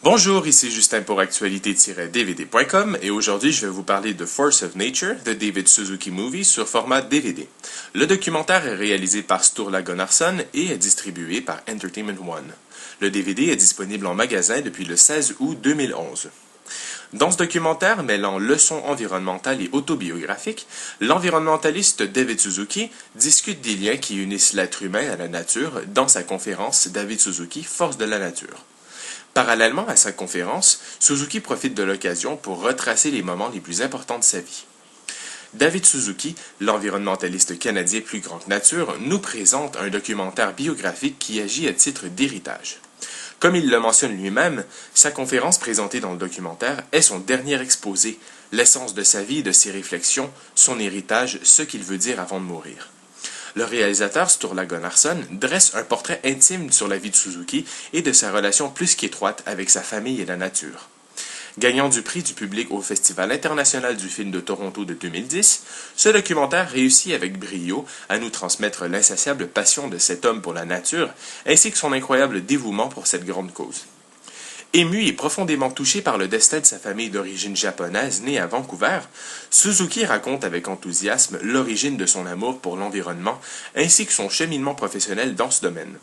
Bonjour, ici Justin pour actualité-dvd.com et aujourd'hui je vais vous parler de Force of Nature, The David Suzuki Movie sur format DVD. Le documentaire est réalisé par Sturla Gunnarsson et est distribué par Entertainment One. Le DVD est disponible en magasin depuis le 16 août 2011. Dans ce documentaire mêlant leçons environnementales et autobiographiques, l'environnementaliste David Suzuki discute des liens qui unissent l'être humain à la nature dans sa conférence David Suzuki, Force de la nature. Parallèlement à sa conférence, Suzuki profite de l'occasion pour retracer les moments les plus importants de sa vie. David Suzuki, l'environnementaliste canadien plus grand que nature, nous présente un documentaire biographique qui agit à titre d'héritage. Comme il le mentionne lui-même, sa conférence présentée dans le documentaire est son dernier exposé, l'essence de sa vie et de ses réflexions, son héritage, ce qu'il veut dire avant de mourir. Le réalisateur Sturla Gunnarsson dresse un portrait intime sur la vie de Suzuki et de sa relation plus qu'étroite avec sa famille et la nature. Gagnant du prix du public au Festival international du film de Toronto de 2010, ce documentaire réussit avec brio à nous transmettre l'insatiable passion de cet homme pour la nature, ainsi que son incroyable dévouement pour cette grande cause. Ému et profondément touché par le destin de sa famille d'origine japonaise née à Vancouver, Suzuki raconte avec enthousiasme l'origine de son amour pour l'environnement ainsi que son cheminement professionnel dans ce domaine.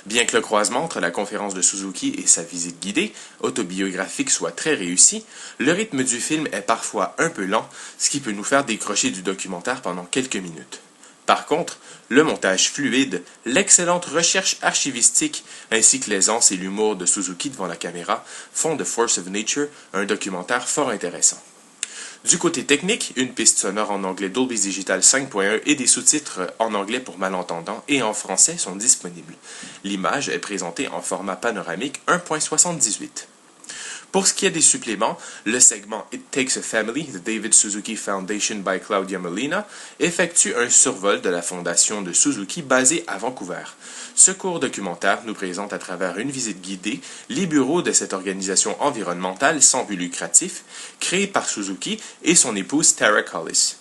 Bien que le croisement entre la conférence de Suzuki et sa visite guidée, autobiographique, soit très réussi, le rythme du film est parfois un peu lent, ce qui peut nous faire décrocher du documentaire pendant quelques minutes. Par contre, le montage fluide, l'excellente recherche archivistique, ainsi que l'aisance et l'humour de Suzuki devant la caméra font de Force of Nature un documentaire fort intéressant. Du côté technique, une piste sonore en anglais Dolby Digital 5.1 et des sous-titres en anglais pour malentendants et en français sont disponibles. L'image est présentée en format panoramique 1.78. Pour ce qui est des suppléments, le segment It Takes a Family, The David Suzuki Foundation by Claudia Molina, effectue un survol de la fondation de Suzuki basée à Vancouver. Ce court documentaire nous présente à travers une visite guidée les bureaux de cette organisation environnementale sans but lucratif, créée par Suzuki et son épouse Tara Collis.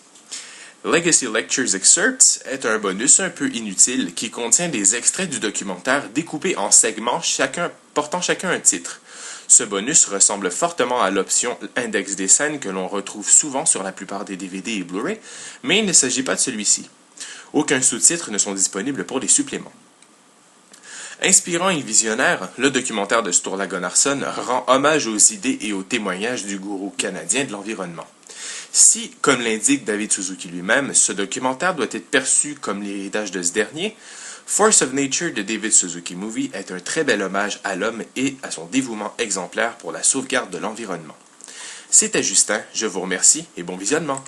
Legacy Lectures Excerpts est un bonus un peu inutile qui contient des extraits du documentaire découpés en segments portant chacun un titre. Ce bonus ressemble fortement à l'option Index des scènes que l'on retrouve souvent sur la plupart des DVD et Blu-ray, mais il ne s'agit pas de celui-ci. Aucun sous-titres ne sont disponibles pour les suppléments. Inspirant et visionnaire, le documentaire de Sturla Gunnarsson rend hommage aux idées et aux témoignages du gourou canadien de l'environnement. Si, comme l'indique David Suzuki lui-même, ce documentaire doit être perçu comme l'héritage de ce dernier, Force of Nature de David Suzuki Movie est un très bel hommage à l'homme et à son dévouement exemplaire pour la sauvegarde de l'environnement. C'était Justin, je vous remercie et bon visionnement.